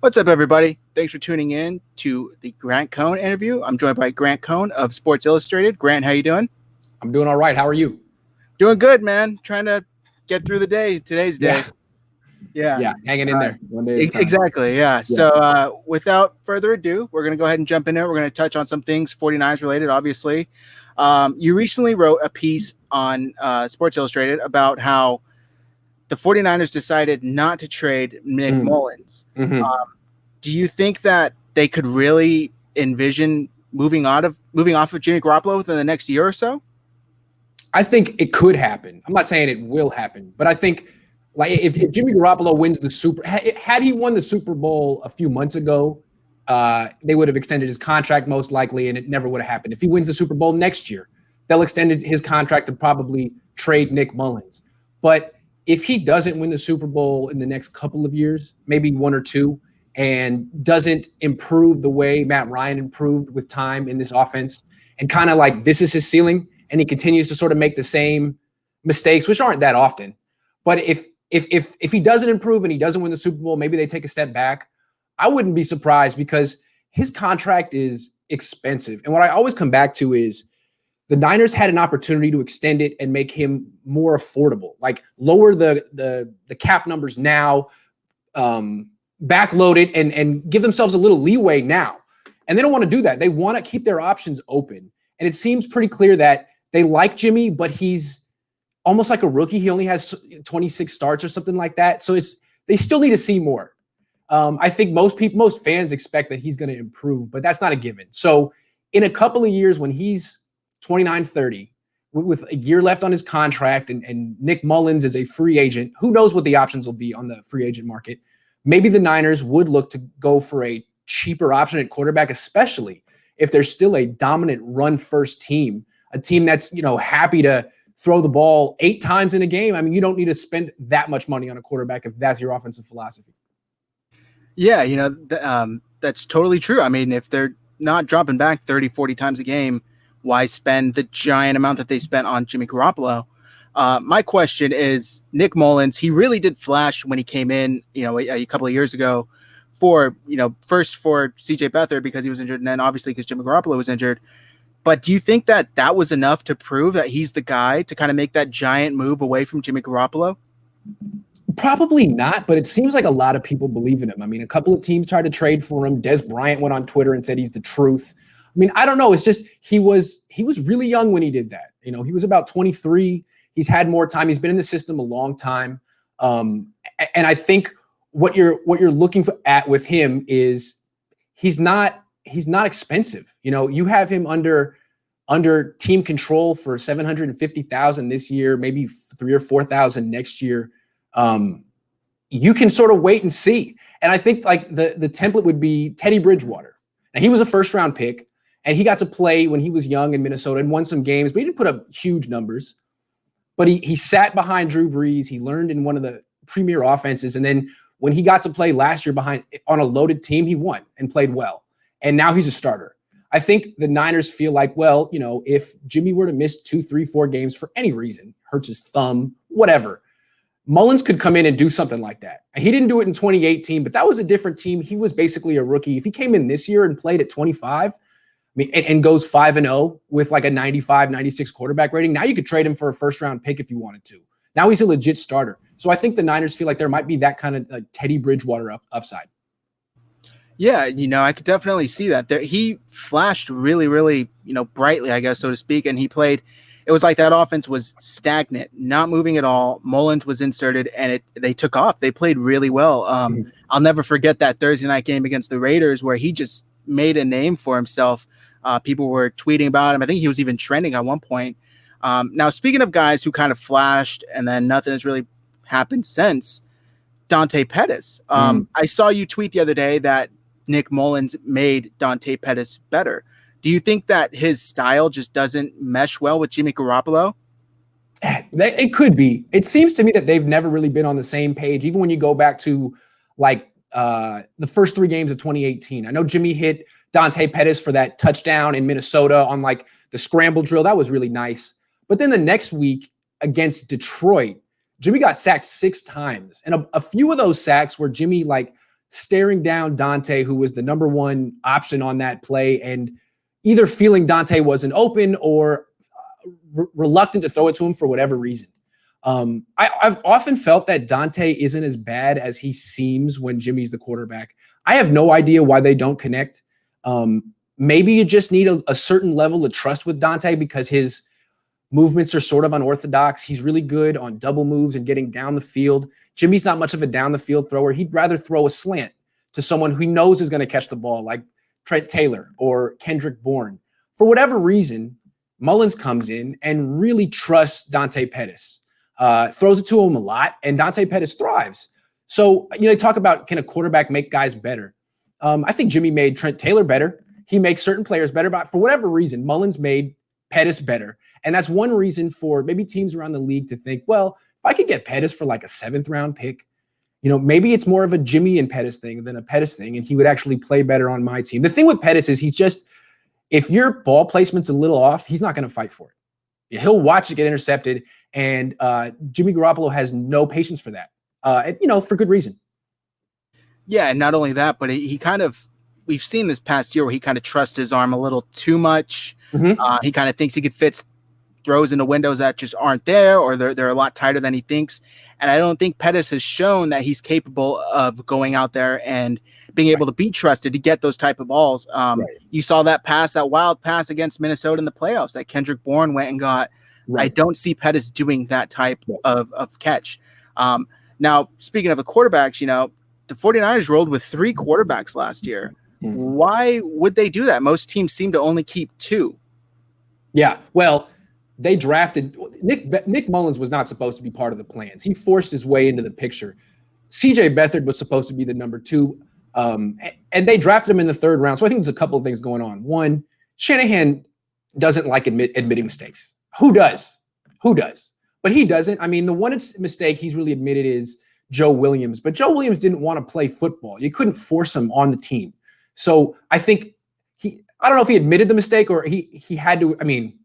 What's up, everybody? Thanks for tuning in to the Grant Cohn interview. I'm joined by Grant Cohn of Sports Illustrated. Grant, how you doing? I'm doing all right. How are you? Doing good, man. Trying to get through the day, today's day. Yeah, hanging in there. One day at a time. Exactly, yeah. So without further ado, we're going to go ahead and jump in there. We're going to touch on some things 49ers related, obviously. You recently wrote a piece on Sports Illustrated about how the 49ers decided not to trade Nick Mullens. Do you think that they could really envision moving off of Jimmy Garoppolo within the next year or so? I think it could happen. I'm not saying it will happen, but I think like if Jimmy Garoppolo wins the had he won the Super Bowl a few months ago, they would have extended his contract most likely, and it never would have happened. If he wins the Super Bowl next year, they'll extend his contract and probably trade Nick Mullens. But if he doesn't win the Super Bowl in the next couple of years, maybe one or two, and doesn't improve the way Matt Ryan improved with time in this offense, and kind of like this is his ceiling, and he continues to sort of make the same mistakes, which aren't that often. But if he doesn't improve and he doesn't win the Super Bowl, maybe they take a step back. I wouldn't be surprised because his contract is expensive. And what I always come back to is the Niners had an opportunity to extend it and make him more affordable, like lower the cap numbers now, backload it and give themselves a little leeway now. And they don't want to do that. They want to keep their options open. And it seems pretty clear that they like Jimmy, but he's almost like a rookie. He only has 26 starts or something like that. So they still need to see more. I think most fans expect that he's going to improve, but that's not a given. So in a couple of years when he's 29, 30, with a year left on his contract and Nick Mullens is a free agent, who knows what the options will be on the free agent market. Maybe the Niners would look to go for a cheaper option at quarterback, especially if there's still a dominant run-first team, a team that's, happy to throw the ball 8 times in a game. I mean, you don't need to spend that much money on a quarterback if that's your offensive philosophy. Yeah, that's totally true. I mean, if they're not dropping back 30, 40 times a game, why spend the giant amount that they spent on Jimmy Garoppolo? My question is, Nick Mullens, he really did flash when he came in, a couple of years ago first for CJ Beathard because he was injured, and then obviously because Jimmy Garoppolo was injured. But do you think that was enough to prove that he's the guy to kind of make that giant move away from Jimmy Garoppolo? Probably not, but it seems like a lot of people believe in him. I mean, a couple of teams tried to trade for him. Des Bryant went on Twitter and said he's the truth. I mean, I don't know. It's just he was really young when he did that. He was about 23. He's had more time. He's been in the system a long time. And I think what you're looking at with him is he's not expensive. You have him under team control for $750,000 this year, maybe $3,000 or $4,000 next year. You can sort of wait and see. And I think like the template would be Teddy Bridgewater. Now he was a first round pick and he got to play when he was young in Minnesota and won some games, but he didn't put up huge numbers. But he sat behind Drew Brees. He learned in one of the premier offenses. And then when he got to play last year on a loaded team, he won and played well. And now he's a starter. I think the Niners feel like, well, if Jimmy were to miss 2, 3, 4 games for any reason, hurts his thumb, whatever, Mullens could come in and do something like that. He didn't do it in 2018, but that was a different team. He was basically a rookie. If he came in this year and played at 25, and goes 5-0 with like a 95, 96 quarterback rating, now you could trade him for a first-round pick if you wanted to. Now he's a legit starter. So I think the Niners feel like there might be that kind of Teddy Bridgewater upside. Yeah, I could definitely see that. He flashed really, really, brightly, I guess, so to speak, and he played. It was like that offense was stagnant, not moving at all. Mullens was inserted, and they took off. They played really well. I'll never forget that Thursday night game against the Raiders where he just made a name for himself. People were tweeting about him. I think he was even trending at one point. Now, speaking of guys who kind of flashed and then nothing has really happened since, Dante Pettis. I saw you tweet the other day that Nick Mullens made Dante Pettis better. Do you think that his style just doesn't mesh well with Jimmy Garoppolo? It could be. It seems to me that they've never really been on the same page, even when you go back to like the first 3 games of 2018. I know Jimmy hit Dante Pettis for that touchdown in Minnesota on like the scramble drill. That was really nice. But then the next week against Detroit, Jimmy got sacked 6 times. And a few of those sacks were Jimmy like staring down Dante, who was the number one option on that play, and either feeling Dante wasn't open or reluctant to throw it to him for whatever reason. I've often felt that Dante isn't as bad as he seems when Jimmy's the quarterback. I have no idea why they don't connect. Maybe you just need a certain level of trust with Dante because his movements are sort of unorthodox. He's really good on double moves and getting down the field. Jimmy's not much of a down the field thrower. He'd rather throw a slant to someone who he knows is going to catch the ball, like Trent Taylor or Kendrick Bourne. For whatever reason, Mullens comes in and really trusts Dante Pettis, throws it to him a lot, and Dante Pettis thrives. So, they talk about, can a quarterback make guys better? I think Jimmy made Trent Taylor better. He makes certain players better, but for whatever reason, Mullens made Pettis better. And that's one reason for maybe teams around the league to think, well, if I could get Pettis for like a 7th round pick, maybe it's more of a Jimmy and Pettis thing than a Pettis thing, and he would actually play better on my team. The thing with Pettis is if your ball placement's a little off, he's not going to fight for it. He'll watch it get intercepted, and Jimmy Garoppolo has no patience for that, for good reason. Yeah, and not only that, but we've seen this past year where he kind of trusts his arm a little too much. Mm-hmm. He kind of thinks he could fit throws into windows that just aren't there, or they're a lot tighter than he thinks. And I don't think Pettis has shown that he's capable of going out there and being able to be trusted to get those type of balls. You saw that wild pass against Minnesota in the playoffs that Kendrick Bourne went and got. Right. I don't see Pettis doing that type of catch. Now, speaking of the quarterbacks, the 49ers rolled with 3 quarterbacks last year. Mm-hmm. Why would they do that? Most teams seem to only keep 2. Yeah, well, they drafted Nick Mullens was not supposed to be part of the plans. He forced his way into the picture. CJ Beathard was supposed to be the number 2, and they drafted him in the 3rd round. So I think there's a couple of things going on. One, Shanahan doesn't like admitting mistakes. Who does? But he doesn't. I mean, the one mistake he's really admitted is Joe Williams. But Joe Williams didn't want to play football. You couldn't force him on the team. So I think I don't know if he admitted the mistake or he had to. I mean,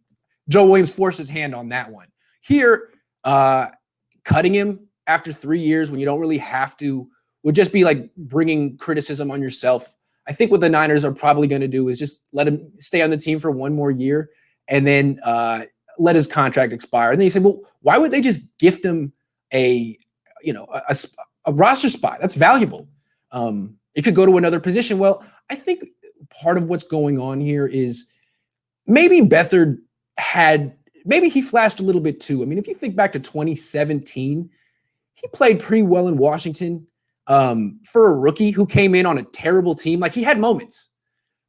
Joe Williams forced his hand on that one. Here, cutting him after 3 years when you don't really have to would just be like bringing criticism on yourself. I think what the Niners are probably going to do is just let him stay on the team for 1 more year and then let his contract expire. And then you say, well, why would they just gift him a roster spot? That's valuable. It could go to another position. Well, I think part of what's going on here is maybe Beathard maybe he flashed a little bit too. I mean, if you think back to 2017, he played pretty well in Washington for a rookie who came in on a terrible team. Like, he had moments.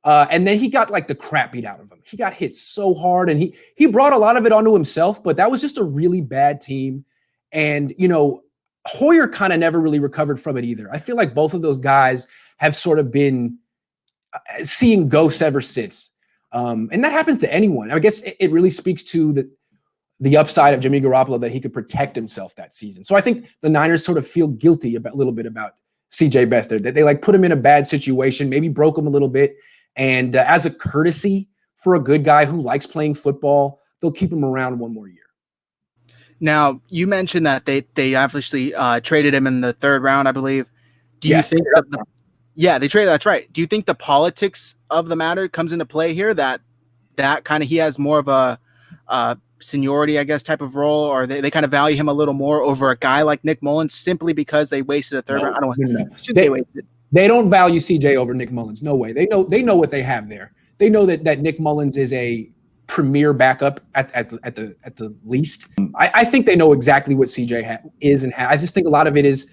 And then he got like the crap beat out of him. He got hit so hard, and he brought a lot of it onto himself, but that was just a really bad team. And, Hoyer kind of never really recovered from it either. I feel like both of those guys have sort of been seeing ghosts ever since. And that happens to anyone. I guess it really speaks to the upside of Jimmy Garoppolo that he could protect himself that season. So I think the Niners sort of feel guilty a little bit about CJ Beathard, that they like put him in a bad situation, maybe broke him a little bit. And as a courtesy for a good guy who likes playing football, they'll keep him around 1 more year. Now, you mentioned that they obviously traded him in the 3rd round, I believe. Do you think they traded? That's right. Do you think the politics of the matter comes into play here? That kind of he has more of a seniority, I guess, type of role, or they kind of value him a little more over a guy like Nick Mullens simply because they wasted a 3rd round. I don't want to say wasted. They don't value CJ over Nick Mullens. No way. They know what they have there. They know that Nick Mullens is a premier backup at the least. I think they know exactly what CJ is and I just think a lot of it is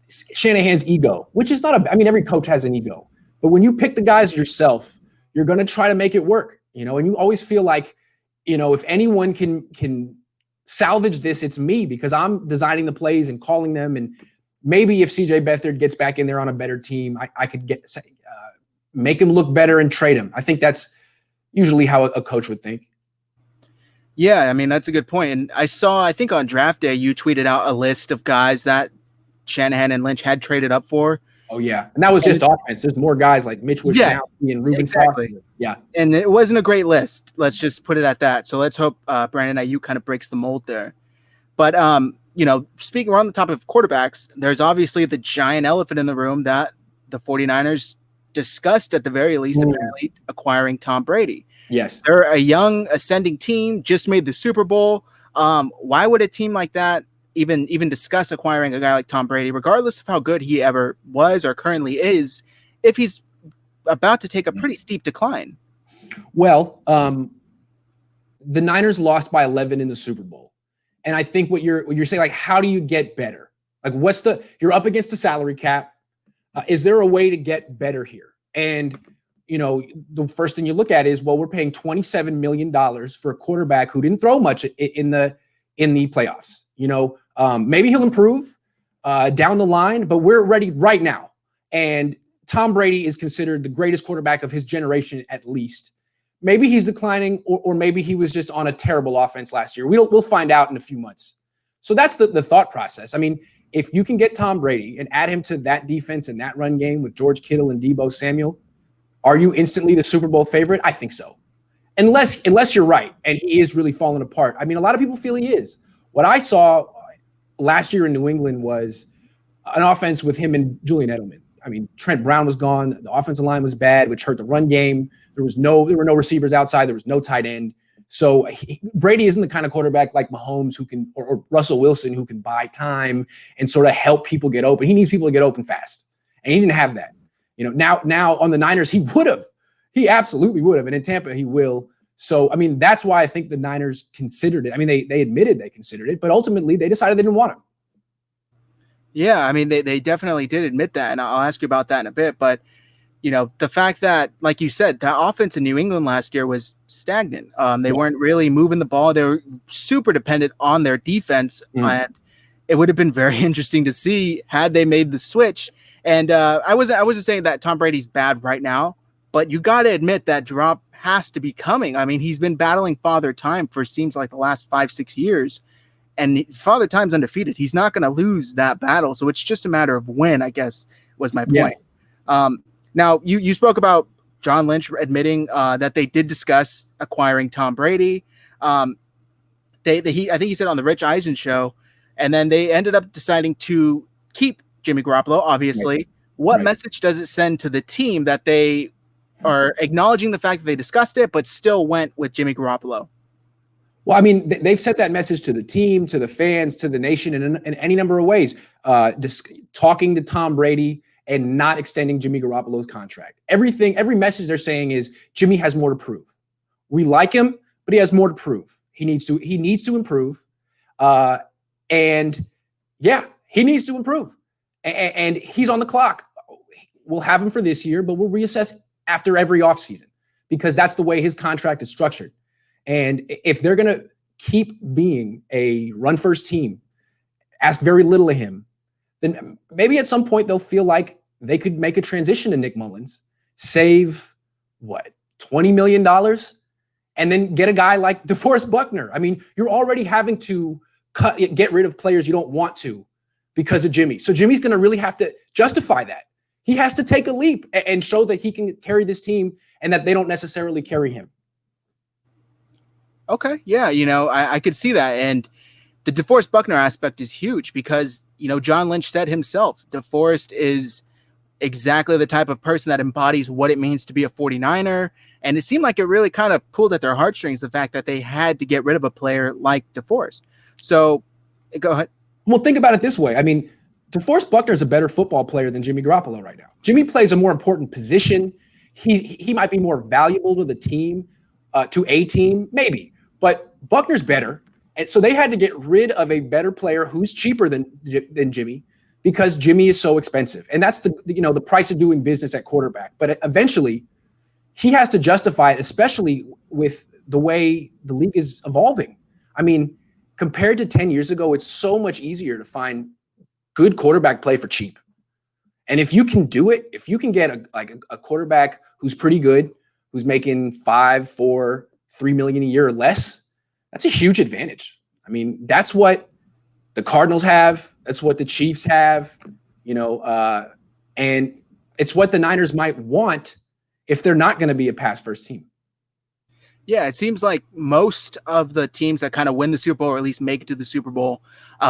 Shanahan's ego, which is not every coach has an ego, but when you pick the guys yourself, you're going to try to make it work, and you always feel like, if anyone can salvage this, it's me, because I'm designing the plays and calling them. And maybe if CJ Beathard gets back in there on a better team, I could make him look better and trade him. I think that's usually how a coach would think. Yeah, that's a good point. And I think on draft day, you tweeted out a list of guys that Shanahan and Lynch had traded up for. Oh, yeah. And that was just offense. There's more guys like Mitch Wishnowsky and Ruben exactly. Foster. Yeah. And it wasn't a great list. Let's just put it at that. So let's hope Brandon Ayuk kind of breaks the mold there. But speaking, we're on the topic of quarterbacks. There's obviously the giant elephant in the room that the 49ers discussed at the very least, apparently acquiring Tom Brady. Yes. They're a young ascending team, just made the Super Bowl. Why would a team like that even discuss acquiring a guy like Tom Brady, regardless of how good he ever was or currently is, if he's about to take a pretty steep decline? Well, the Niners lost by 11 in the Super Bowl. And I think what you're saying, like, how do you get better? Like, you're up against the salary cap. Is there a way to get better here? And, the first thing you look at is, well, we're paying $27 million for a quarterback who didn't throw much in the playoffs. Maybe he'll improve down the line, but we're ready right now. And Tom Brady is considered the greatest quarterback of his generation, at least. Maybe he's declining, or maybe he was just on a terrible offense last year. We'll find out in a few months. So that's the thought process. I mean, if you can get Tom Brady and add him to that defense and that run game with George Kittle and Deebo Samuel, are you instantly the Super Bowl favorite? I think so. Unless you're right and he is really falling apart. I mean, a lot of people feel he is. What I saw last year in New England was an offense with him and Julian Edelman. I mean, Trent Brown was gone. The offensive line was bad, which hurt the run game. There were no receivers outside. There was no tight end. So Brady isn't the kind of quarterback like Mahomes who can, or Russell Wilson, who can buy time and sort of help people get open. He needs people to get open fast. And he didn't have that. Now on the Niners, he would have. He absolutely would have. And in Tampa, he will. So, I mean, that's why I think the Niners considered it. I mean, they admitted they considered it, but ultimately they decided they didn't want him. Yeah, I mean, they definitely did admit that, and I'll ask you about that in a bit. But, the fact that, like you said, the offense in New England last year was stagnant. They weren't really moving the ball. They were super dependent on their defense, and it would have been very interesting to see had they made the switch. And I wasn't saying that Tom Brady's bad right now, but you got to admit that drop has to be coming. I mean, he's been battling Father Time for seems like the last 5-6 years. And Father Time's undefeated. He's not going to lose that battle. So it's just a matter of when, I guess, was my point. Yeah. Now, you spoke about John Lynch admitting that they did discuss acquiring Tom Brady. I think he said on the Rich Eisen show, and then they ended up deciding to keep Jimmy Garoppolo, obviously. Right. What message does it send to the team that they are acknowledging the fact that they discussed it, but still went with Jimmy Garoppolo? Well, I mean, they've sent that message to the team, to the fans, to the nation in any number of ways. Talking to Tom Brady and not extending Jimmy Garoppolo's contract. Every message they're saying is Jimmy has more to prove. We like him, but he has more to prove. He needs to improve. And yeah, he needs to improve. And he's on the clock. We'll have him for this year, but we'll reassess after every offseason because that's the way his contract is structured. And if they're going to keep being a run-first team, ask very little of him, then maybe at some point they'll feel like they could make a transition to Nick Mullens, save, $20 million, and then get a guy like DeForest Buckner. I mean, you're already having to get rid of players you don't want to because of Jimmy. So Jimmy's going to really have to justify that. He has to take a leap and show that he can carry this team and that they don't necessarily carry him. Okay. Yeah. I could see that. And the DeForest Buckner aspect is huge because, John Lynch said himself, DeForest is exactly the type of person that embodies what it means to be a 49er. And it seemed like it really kind of pulled at their heartstrings, the fact that they had to get rid of a player like DeForest. So go ahead. Well, think about it this way. I mean, DeForest Buckner is a better football player than Jimmy Garoppolo right now. Jimmy plays a more important position. He might be more valuable to the team, to a team, maybe. But Buckner's better. And so they had to get rid of a better player who's cheaper than Jimmy because Jimmy is so expensive. And that's the price of doing business at quarterback. But eventually he has to justify it, especially with the way the league is evolving. I mean, compared to 10 years ago, it's so much easier to find good quarterback play for cheap. And if you can do it, if you can get a quarterback who's pretty good, who's making $5, $4, $3 million a year or less, that's a huge advantage. I mean, that's what the Cardinals have. That's what the Chiefs have, and it's what the Niners might want if they're not going to be a pass first team. Yeah, it seems like most of the teams that kind of win the Super Bowl or at least make it to the Super Bowl,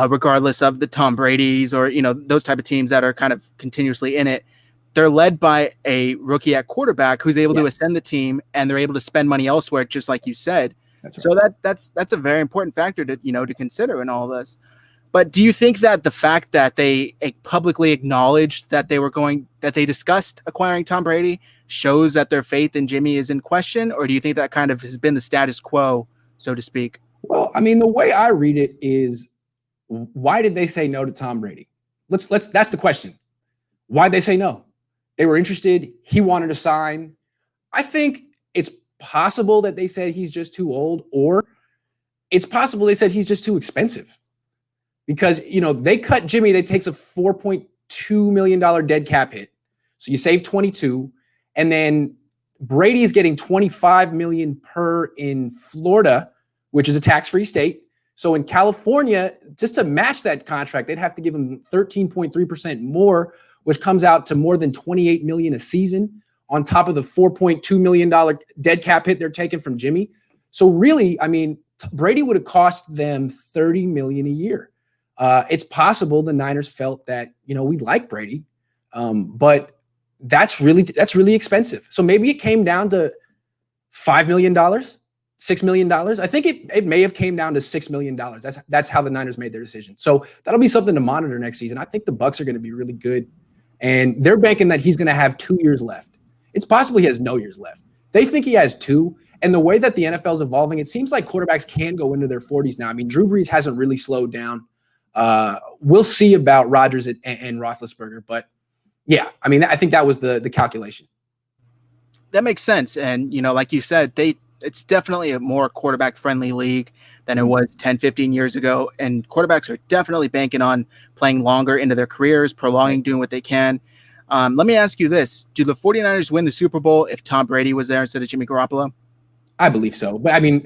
regardless of the Tom Brady's or those type of teams that are kind of continuously in it, they're led by a rookie at quarterback who's able to ascend the team, and they're able to spend money elsewhere, just like you said. That's right. So that's a very important factor to consider in all this. But do you think that the fact that they publicly acknowledged that they discussed acquiring Tom Brady shows that their faith in Jimmy is in question, or do you think that kind of has been the status quo, so to speak? Well, I mean, the way I read it is, why did they say no to Tom Brady? That's the question. Why'd they say no? They were interested. He wanted to sign. I think it's possible that they said he's just too old, or it's possible they said he's just too expensive. Because, they cut Jimmy, that takes a $4.2 million dead cap hit. So you save 22, and then Brady's getting 25 million per in Florida, which is a tax-free state. So in California, just to match that contract, they'd have to give him 13.3% more, which comes out to more than 28 million a season on top of the $4.2 million dead cap hit they're taking from Jimmy. So really, I mean, Brady would have cost them 30 million a year. It's possible the Niners felt that, we like Brady, but that's really expensive. So maybe it came down to $5 million, $6 million. I think it may have came down to $6 million. That's how the Niners made their decision. So that'll be something to monitor next season. I think the Bucs are going to be really good, and they're banking that he's going to have 2 years left. It's possible he has no years left. They think he has 2. And the way that the NFL is evolving, it seems like quarterbacks can go into their 40s now. I mean, Drew Brees hasn't really slowed down. We'll see about Rodgers and Roethlisberger, but yeah, I mean, I think that was the calculation. That makes sense. And, like you said, it's definitely a more quarterback friendly league than it was 10, 15 years ago. And quarterbacks are definitely banking on playing longer into their careers, prolonging, doing what they can. Let me ask you this. Do the 49ers win the Super Bowl if Tom Brady was there instead of Jimmy Garoppolo? I believe so. But I mean,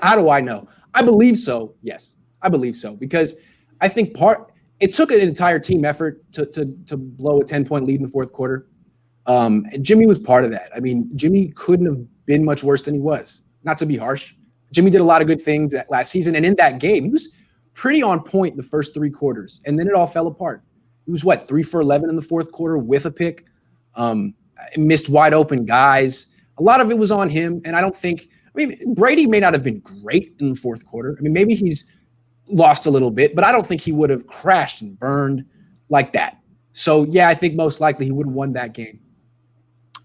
how do I know? I believe so. Yes, I believe so, because I think it took an entire team effort to blow a 10-point lead in the fourth quarter. Jimmy was part of that. I mean, Jimmy couldn't have been much worse than he was. Not to be harsh. Jimmy did a lot of good things last season. And in that game, he was pretty on point the first 3 quarters. And then it all fell apart. He was 3 for 11 in the fourth quarter with a pick. Missed wide open guys. A lot of it was on him. And Brady may not have been great in the fourth quarter. I mean, maybe he's lost a little bit, but I don't think he would have crashed and burned like that. So yeah, I think most likely he would have won that game.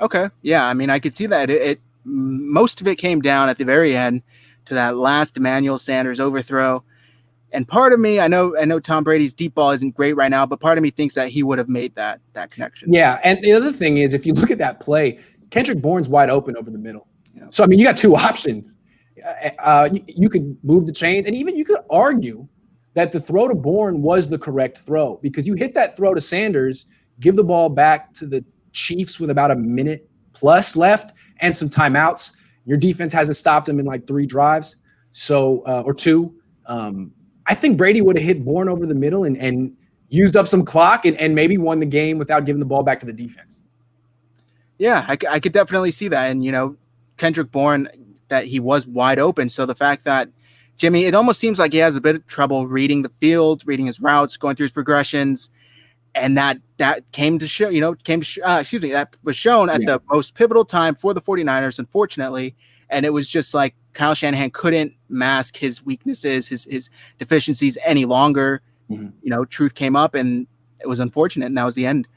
Okay. Yeah. I mean, I could see that. Most of it came down at the very end to that last Emmanuel Sanders overthrow. And part of me, I know Tom Brady's deep ball isn't great right now, but part of me thinks that he would have made that connection. Yeah. And the other thing is, if you look at that play, Kendrick Bourne's wide open over the middle. Yeah. So, I mean, you got 2 options. You could move the chains, and even you could argue that the throw to Bourne was the correct throw, because you hit that throw to Sanders, give the ball back to the Chiefs with about a minute plus left and some timeouts. Your defense hasn't stopped them in 3 drives, or 2. I think Brady would have hit Bourne over the middle and used up some clock and maybe won the game without giving the ball back to the defense. Yeah, I could definitely see that. And, Kendrick Bourne, that he was wide open. So the fact that Jimmy, it almost seems like he has a bit of trouble reading the field, reading his routes, going through his progressions. And that came to show, that was shown at the most pivotal time for the 49ers, unfortunately. And it was just like Kyle Shanahan couldn't mask his weaknesses, his deficiencies any longer. Mm-hmm. Truth came up, and it was unfortunate, and that was the end.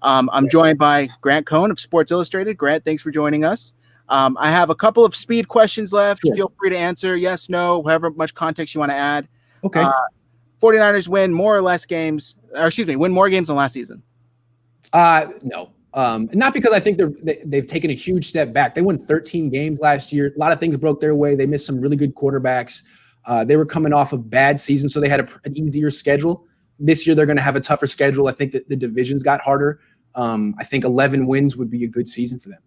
I'm joined by Grant Cohn of Sports Illustrated. Grant, thanks for joining us. I have a couple of speed questions left. Sure. Feel free to answer yes, no, however much context you want to add. Okay. 49ers win more games than last season. No. Not because I think they've taken a huge step back. They won 13 games last year. A lot of things broke their way. They missed some really good quarterbacks. They were coming off a bad season, so they had an easier schedule. This year, they're going to have a tougher schedule. I think that the divisions got harder. I think 11 wins would be a good season for them.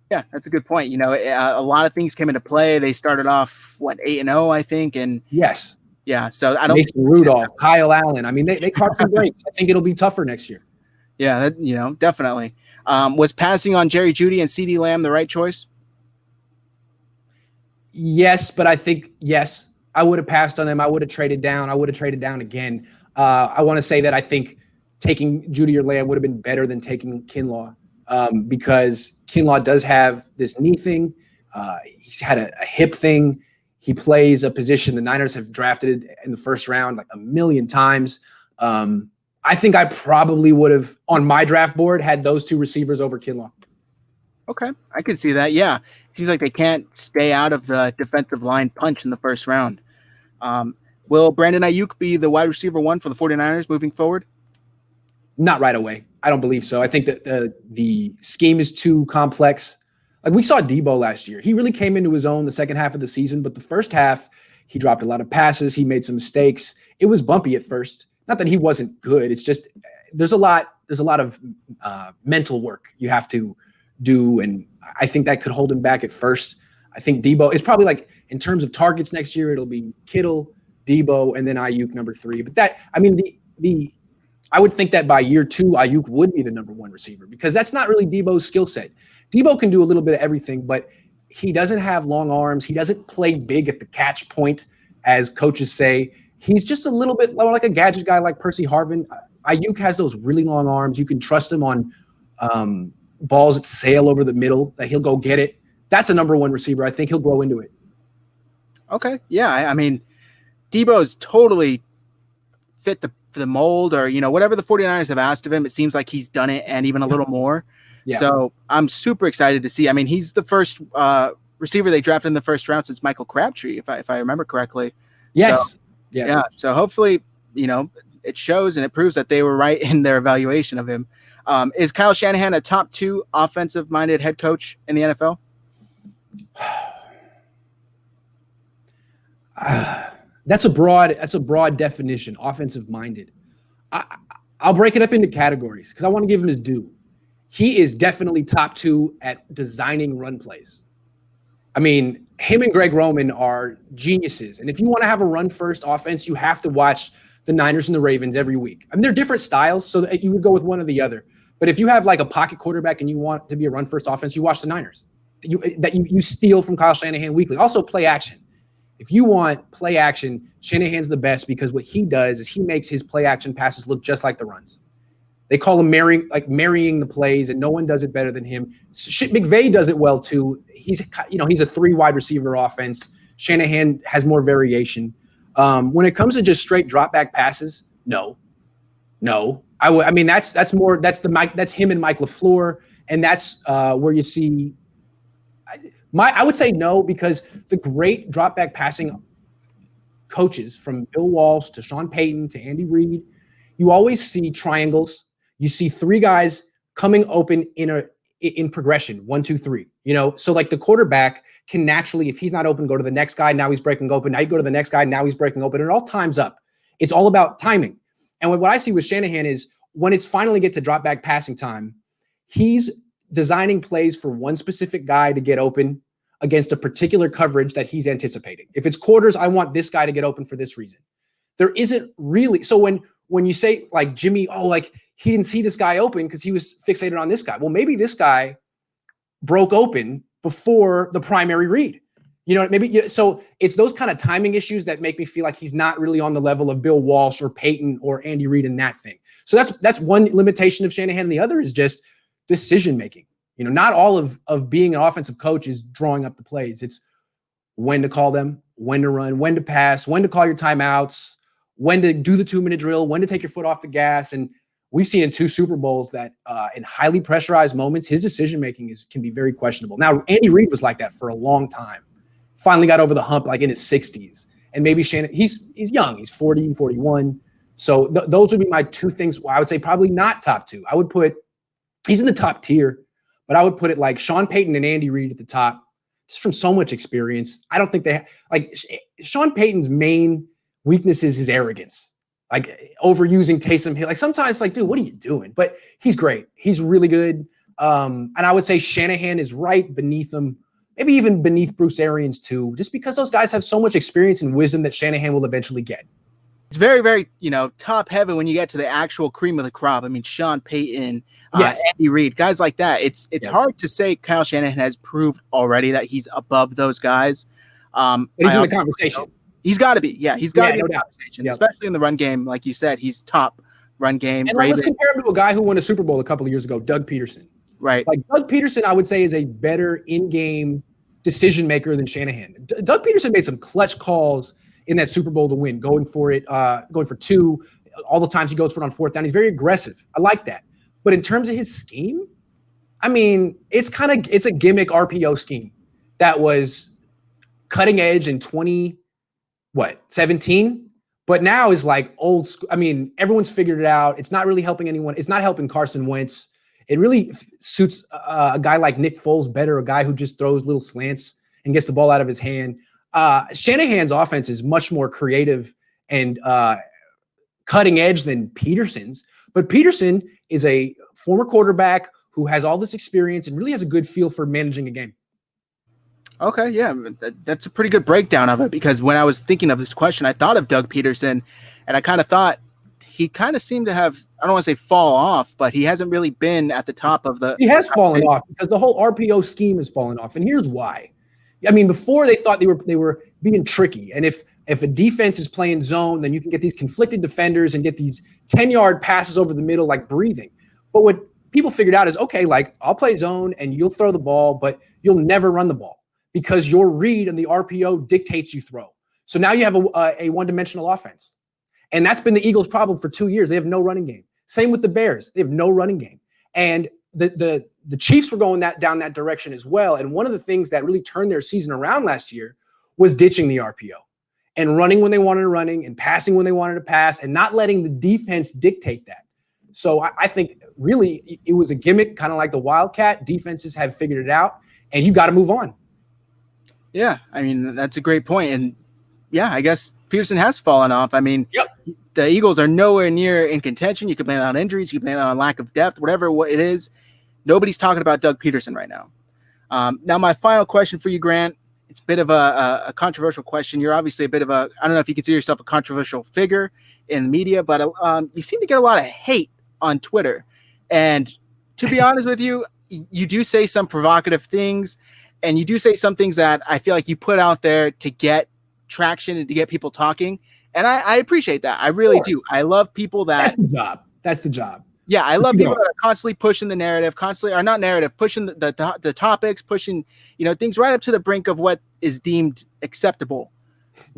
Yeah, that's a good point. A lot of things came into play. They started off 8-0, I think, and yes, yeah. So I don't. Mason Rudolph, Kyle Allen. I mean, they caught some breaks. I think it'll be tougher next year. Yeah, definitely. Was passing on Jerry Jeudy and CeeDee Lamb the right choice? Yes, but I think, yes, I would have passed on them. I would have traded down. I would have traded down again. I want to say that I think taking Judy or Leia would have been better than taking Kinlaw, because Kinlaw does have this knee thing. He's had a hip thing. He plays a position the Niners have drafted in the first round like a million times. I think I probably would have, on my draft board, had those two receivers over Kinlaw. Okay, I can see that. Yeah, it seems like they can't stay out of the defensive line punch in the first round. Will Brandon Ayuk be the wide receiver one for the 49ers moving forward? Not right away. I don't believe so. I think that the scheme is too complex. Like we saw Debo last year. He really came into his own the second half of the season, but the first half, he dropped a lot of passes. He made some mistakes. It was bumpy at first. Not that he wasn't good. It's just there's a lot of mental work you have to do, and I think that could hold him back at first. I think Debo is probably, like, in terms of targets next year, it'll be Kittle, Debo, and then Ayuk number 3. But that, I mean, I would think that by year 2, Ayuk would be the number 1 receiver, because that's not really Debo's skill set. Debo can do a little bit of everything, but he doesn't have long arms. He doesn't play big at the catch point, as coaches say. He's just a little bit like a gadget guy like Percy Harvin. Ayuk has those really long arms. You can trust him on balls that sail over the middle, that he'll go get it. That's a number 1 receiver. I think he'll grow into it. Okay. Yeah. I mean, Debo's totally fit the mold, or, whatever the 49ers have asked of him, it seems like he's done it and even a little more. Yeah. So I'm super excited to see. I mean, he's the first receiver they drafted in the first round since Michael Crabtree, if I remember correctly. Yes. So, yes. Yeah. So hopefully, it shows and it proves that they were right in their evaluation of him. Is Kyle Shanahan a top 2 offensive-minded head coach in the NFL? That's a broad definition, offensive-minded. I'll break it up into categories because I want to give him his due. He is definitely top 2 at designing run plays. I mean, him and Greg Roman are geniuses. And if you want to have a run-first offense, you have to watch the Niners and the Ravens every week. I mean, they're different styles, so that you would go with one or the other. But if you have like a pocket quarterback and you want to be a run-first offense, you watch the Niners. You steal from Kyle Shanahan weekly. Also, play action. If you want play action, Shanahan's the best, because what he does is he makes his play action passes look just like the runs. They call him marrying the plays, and no one does it better than him. McVay does it well too. He's a 3 wide receiver offense. Shanahan has more variation. When it comes to just straight drop back passes, no. I mean that's him and Mike LaFleur, and that's where you see. I would say no, because the great drop back passing coaches, from Bill Walsh to Sean Payton to Andy Reid, you always see triangles. You see 3 guys coming open in progression, 1, 2, 3. So like the quarterback can naturally, if he's not open, go to the next guy. Now he's breaking open. Now you go to the next guy. Now he's breaking open. It all times up. It's all about timing. And what I see with Shanahan is when it's finally get to drop back passing time, he's designing plays for one specific guy to get open against a particular coverage that he's anticipating. If it's quarters, I want this guy to get open for this reason. There isn't really. So when you say like Jimmy, he didn't see this guy open because he was fixated on this guy. Well, maybe this guy broke open before the primary read. So it's those kind of timing issues that make me feel like he's not really on the level of Bill Walsh or Peyton or Andy Reid in that thing. So that's one limitation of Shanahan. The other is just decision making. Not all of being an offensive coach is drawing up the plays. It's when to call them, when to run, when to pass, when to call your timeouts, when to do the 2-minute drill, when to take your foot off the gas. And we've seen in 2 Super Bowls that in highly pressurized moments, his decision-making can be very questionable. Now, Andy Reid was like that for a long time. Finally got over the hump like in his 60s. And maybe Shanahan, he's young. He's 40, 41. So those would be my 2 things. Well, I would say probably not top 2. I would put, he's in the top tier, but I would put it like Sean Payton and Andy Reid at the top, just from so much experience. I don't think Sean Payton's main weakness is his arrogance. Like overusing Taysom Hill. Like sometimes dude, what are you doing? But he's great. He's really good. And I would say Shanahan is right beneath him, maybe even beneath Bruce Arians too, just because those guys have so much experience and wisdom that Shanahan will eventually get. It's very, very, top heavy when you get to the actual cream of the crop. I mean, Sean Payton, yes. Andy Reid, guys like that. It's yes. hard to say Kyle Shanahan has proved already that he's above those guys. But he's in the conversation. He's got to be. Yeah, he's got to be in no the doubt. conversation, especially in the run game. Like you said, he's top run game. And let's compare him to a guy who won a Super Bowl a couple of years ago, Doug Peterson. Right. Like Doug Peterson, I would say, is a better in-game decision maker than Shanahan. Doug Peterson made some clutch calls in that Super Bowl to win, going for it, going for two. All the times he goes for it on fourth down. He's very aggressive. I like that. But in terms of his scheme, I mean, it's a gimmick RPO scheme that was cutting edge in 2017, but now is like old school. I mean, everyone's figured it out. It's not really helping anyone. It's not helping Carson Wentz. It really suits a guy like Nick Foles better, a guy who just throws little slants and gets the ball out of his hand. Shanahan's offense is much more creative and cutting edge than Peterson's, but Peterson is a former quarterback who has all this experience and really has a good feel for managing a game. Okay, yeah, that's a pretty good breakdown of it, because when I was thinking of this question, I thought of Doug Peterson, and I kind of thought he kind of seemed to have, I don't want to say fall off, but he hasn't really been at the top of the. He has fallen off because the whole RPO scheme has fallen off, and here's why. I mean, before they thought they were being tricky, and if a defense is playing zone, then you can get these conflicted defenders and get these 10-yard passes over the middle like breathing. But what people figured out is, okay, like I'll play zone and you'll throw the ball, but you'll never run the ball because your read and the RPO dictates you throw. So now you have a one-dimensional offense. And that's been the Eagles' problem for 2 years. They have no running game. Same with the Bears. They have no running game. And the Chiefs were going down that direction as well. And one of the things that really turned their season around last year was ditching the RPO and running when they wanted to running and passing when they wanted to pass and not letting the defense dictate that. So I think really it was a gimmick, kind of like the Wildcat. Defenses have figured it out, and you got to move on. Yeah, I mean, that's a great point. And yeah, I guess Peterson has fallen off. I mean, The Eagles are nowhere near in contention. You could blame it on injuries. You could blame it on lack of depth, whatever it is. Nobody's talking about Doug Peterson right now. Now, my final question for you, Grant, it's a bit of a controversial question. You're obviously a bit of I don't know if you consider yourself a controversial figure in the media, but you seem to get a lot of hate on Twitter. And to be honest with you, you do say some provocative things, and you do say some things that I feel like you put out there to get traction and to get people talking. And I appreciate that. I really do. I love people that. That's the job. Yeah, I love people that are constantly pushing the narrative, pushing the topics, pushing, things right up to the brink of what is deemed acceptable.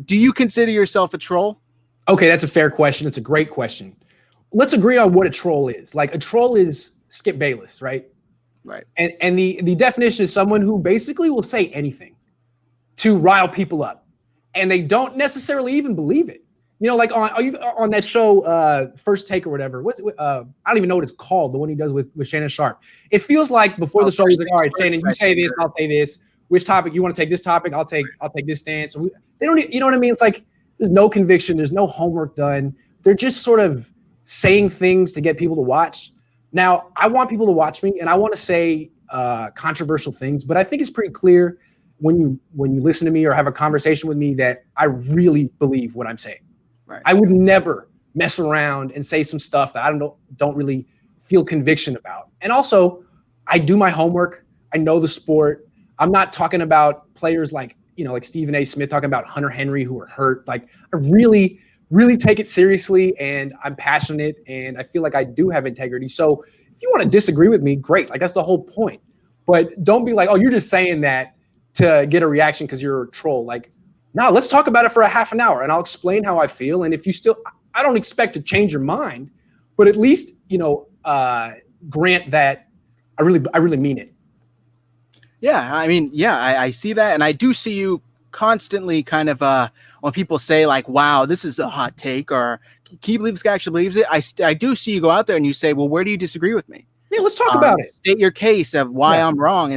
Do you consider yourself a troll? Okay, that's a fair question. It's a great question. Let's agree on what a troll is. Like, a troll is Skip Bayless, right? Right. And the definition is someone who basically will say anything to rile people up, and they don't necessarily even believe it. Like on that show, First Take or whatever. I don't even know what it's called. The one he does with Shannon Sharp. It feels like before the show, he's like, "All right, Shannon, you say this, I'll say this. Which topic you want to take? This topic, I'll take this stance." So they don't, you know what I mean? It's like there's no conviction, there's no homework done. They're just sort of saying things to get people to watch. Now, I want people to watch me, and I want to say controversial things, but I think it's pretty clear when you listen to me or have a conversation with me that I really believe what I'm saying. Right. I would never mess around and say some stuff that I don't really feel conviction about. And also, I do my homework. I know the sport. I'm not talking about players like Stephen A. Smith talking about Hunter Henry who are hurt. Like, I really, really take it seriously, and I'm passionate, and I feel like I do have integrity. So if you want to disagree with me, great. Like, that's the whole point. But don't be like, oh, you're just saying that to get a reaction because you're a troll. Like, no, let's talk about it for a half an hour, and I'll explain how I feel. And if you still, I don't expect to change your mind, but at least, grant that I really mean it. Yeah, I mean, I see that, and I do see you constantly kind of when people say like, wow, this is a hot take, or can you believe this guy actually believes it? I do see you go out there and you say, well, where do you disagree with me? Yeah, let's talk about it. State your case of why I'm wrong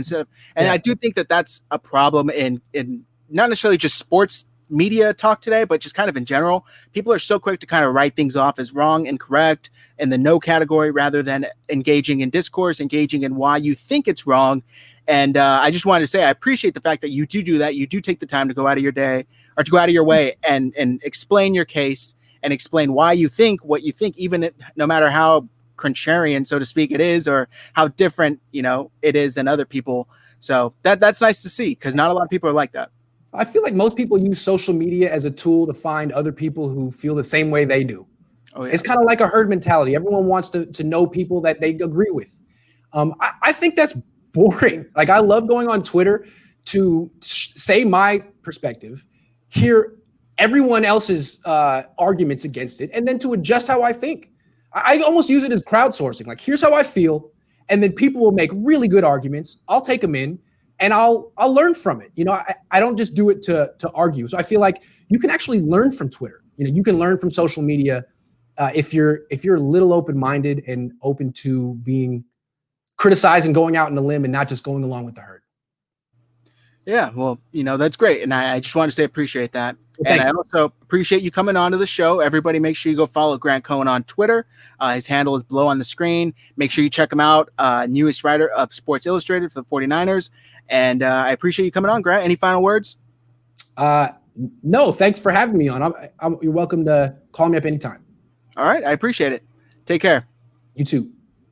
I do think that that's a problem in not necessarily just sports media talk today, but just kind of in general. People are so quick to kind of write things off as wrong and correct in the no category rather than engaging in discourse, engaging in why you think it's wrong. And I just wanted to say I appreciate the fact that you do that. You do take the time to go out of your day or to go out of your way and explain your case and explain why you think what you think, even no matter how contrarian, so to speak, it is, or how different, it is than other people. So that's nice to see, because not a lot of people are like that. I feel like most people use social media as a tool to find other people who feel the same way they do. Oh, yeah. It's kind of like a herd mentality. Everyone wants to know people that they agree with. I think that's boring. Like, I love going on Twitter to say my perspective, hear everyone else's arguments against it, and then to adjust how I think. I almost use it as crowdsourcing. Like, here's how I feel, and then people will make really good arguments. I'll take them in, and I'll learn from it. You know, I don't just do it to argue. So I feel like you can actually learn from Twitter. You know, you can learn from social media if you're a little open-minded and open to being criticized and going out on the limb and not just going along with the herd. Yeah, well, you know, that's great. And I just want to say appreciate that. Well, and I also appreciate you coming on to the show. Everybody, make sure you go follow Grant Cohn on Twitter. His handle is below on the screen. Make sure you check him out, newest writer of Sports Illustrated for the 49ers. And I appreciate you coming on, Grant. Any final words? No, thanks for having me on. You're welcome to call me up anytime. All right, I appreciate it. Take care. You too.